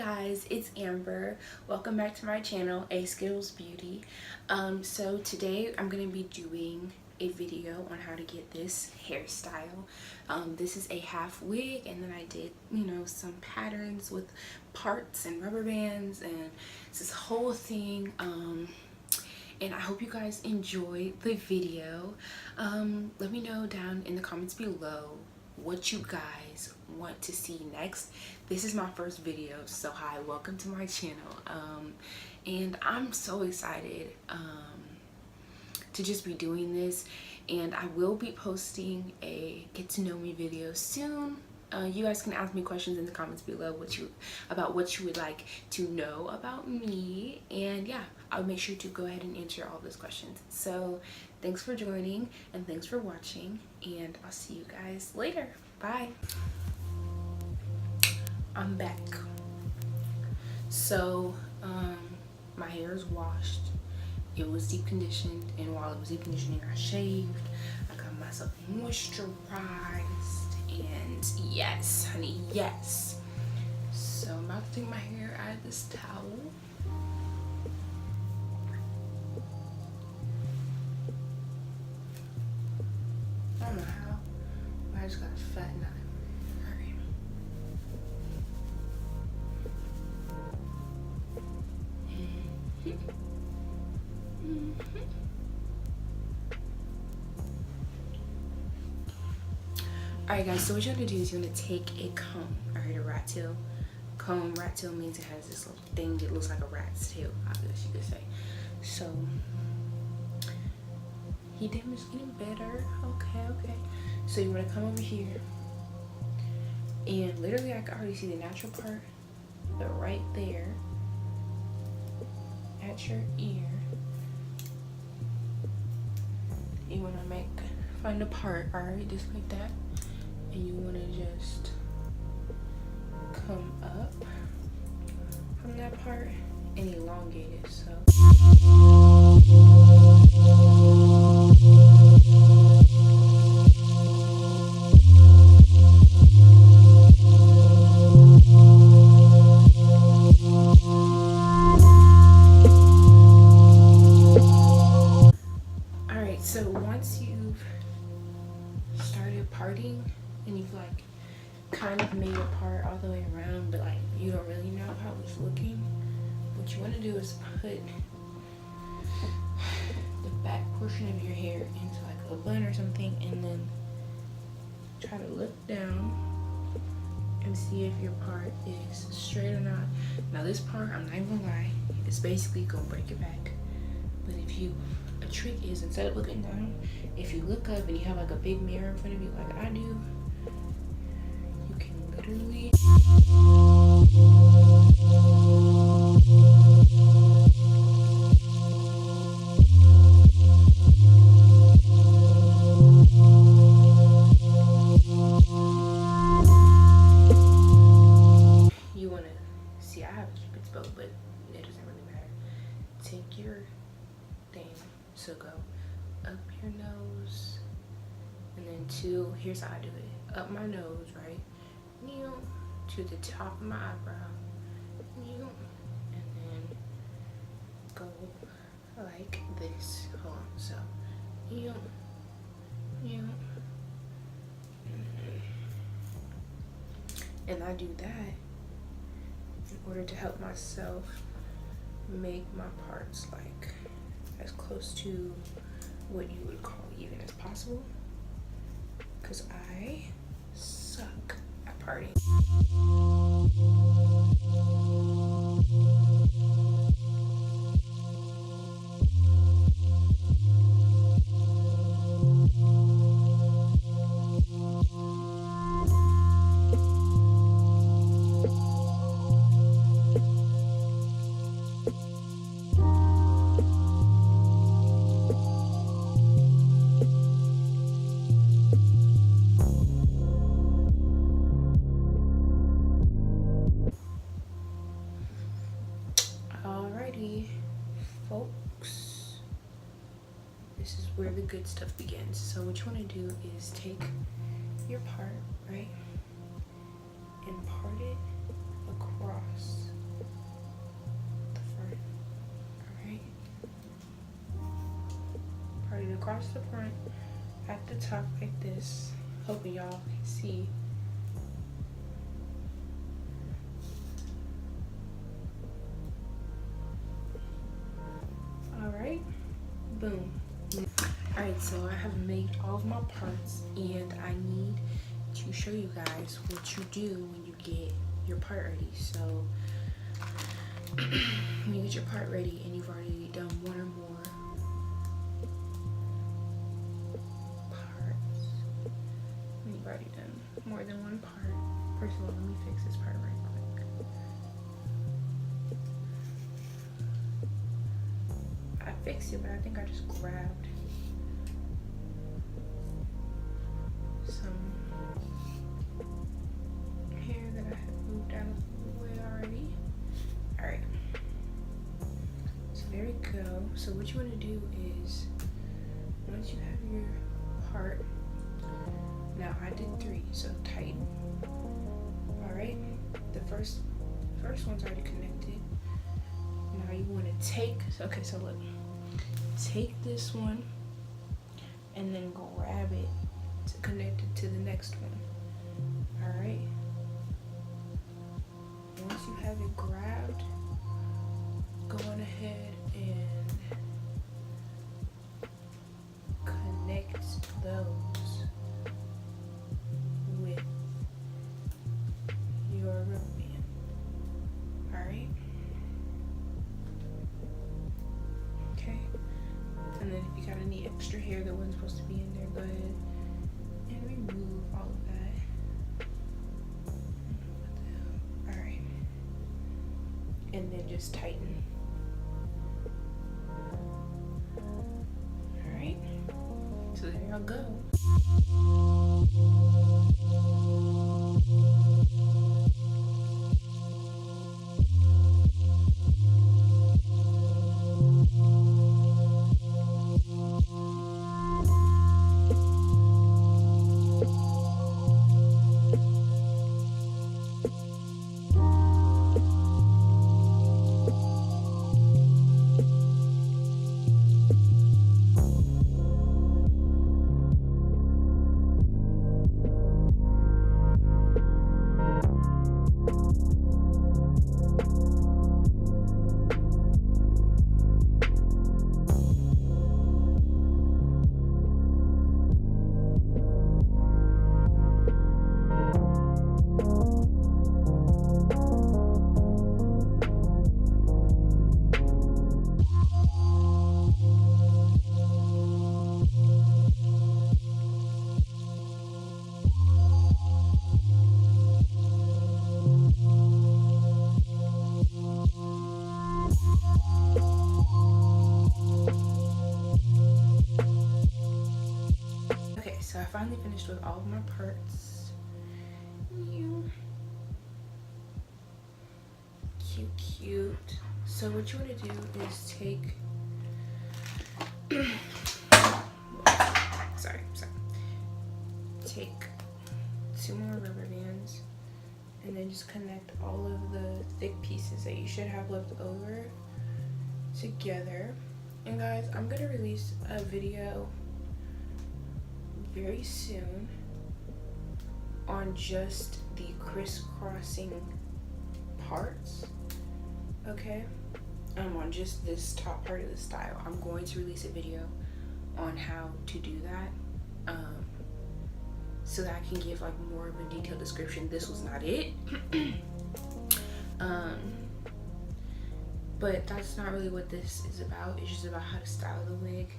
guys, it's Amber. Welcome back to my channel, A Skittles Beauty. So today I'm going to be doing a video on how to get this hairstyle. This is a half wig, and then I did, some patterns with parts and rubber bands, and it's this whole thing. And I hope you guys enjoy the video. Let me know down in the comments below what you guys want to see next. This is my first video, so hi, welcome to my channel. And I'm so excited to just be doing this, and I will be posting a get to know me video soon. You guys can ask me questions in the comments below about what you would like to know about me, and yeah, I'll make sure to go ahead and answer all those questions. So thanks for joining and thanks for watching, and I'll see you guys later. Bye. I'm back. So my hair is washed. It was deep conditioned, and while it was deep conditioning, I shaved. I got myself moisturized, and yes, honey, yes. So I'm about to take my hair out of this towel. I don't know how, but I just got a fat knot. Alright guys, so what you want to do is you want to take a comb, alright, a rat tail comb. Rat tail means it has this little thing that looks like a rat's tail, I guess you could say. So he damaged getting better. Okay. So you want to come over here, and literally I can already see the natural part, but right there at your ear, you want to find a part, alright, just like that, and you want to just come up from that part and elongate it. So alright, so once you've started parting and you've like kind of made a part all the way around, but like you don't really know how it's looking, what you want to do is put the back portion of your hair into like a bun or something, and then try to look down and see if your part is straight or not. Now this part, I'm not even gonna lie, it's basically gonna break your back. But a trick is, instead of looking down, if you look up and you have like a big mirror in front of you like I do, you can literally see, I have a spritz bow, but it doesn't really matter. Take your thing, so go up your nose, and then here's how I do it. Up my nose, right? Kneel to the top of my eyebrow. Kneel, and then go like this. Hold on, so kneel. And I do that in order to help myself make my parts like as close to what you would call even as possible, because I suck at parting. Folks, this is where the good stuff begins. So what you want to do is take your part, right, and part it across the front. Alright. Part it across the front at the top like this. Hoping y'all can see. Alright. Boom. Alright, so I have made all of my parts and I need to show you guys what you do when you get your part ready. So when you get your part ready and you've already done one or more parts, when you've already done more than one part, first of all, let me fix this part right quick. I fixed it, but I think I just grabbed some hair that I had moved out of the way already. Alright, so there we go. So what you want to do is, once you have your part, now I did 3, so tighten. Alright, the first one's already connected. Now you want to take, so look, take this one and then grab it to connect it to the next one. Alright, once you have it grabbed, go on ahead and connect those with your rubber band. Alright, okay, and then if you got any extra hair that wasn't supposed to be in there, go ahead and remove all of that. Alright, and then just tighten. Alright, so there y'all go. So I finally finished with all of my parts. Cute. So what you want to do is take take 2 more rubber bands and then just connect all of the thick pieces that you should have left over together. And guys, I'm gonna release a video very soon on just the crisscrossing parts, okay? On just this top part of the style. I'm going to release a video on how to do that, so that I can give like more of a detailed description. This was not it. But that's not really what this is about. It's just about how to style the wig.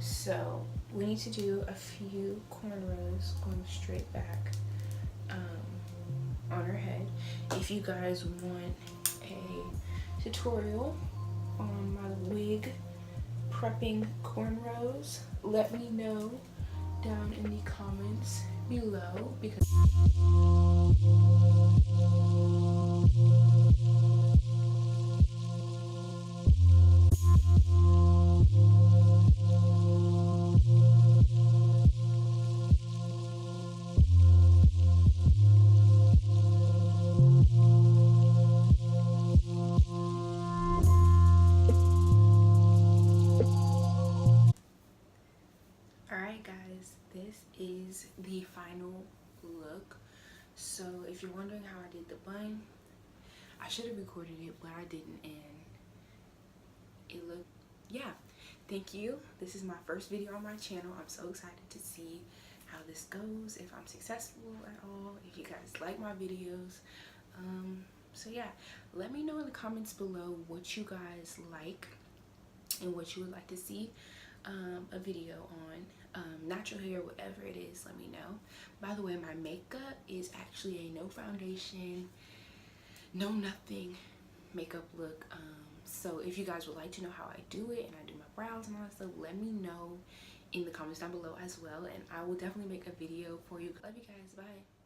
So we need to do a few cornrows going straight back on her head. If you guys want a tutorial on my wig prepping cornrows, let me know down in the comments below, because is the final look. So if you're wondering how I did the bun, I should have recorded it, but I didn't, and it looked, yeah. Thank you. This is my first video on my channel. I'm so excited to see how this goes, if I'm successful at all, if you guys like my videos. So yeah, let me know in the comments below what you guys like and what you would like to see a video on. Natural hair, whatever it is, let me know. By the way, my makeup is actually a no foundation, no nothing makeup look. So if you guys would like to know how I do it and I do my brows and all that stuff, let me know in the comments down below as well, and I will definitely make a video for you. Love you guys. Bye.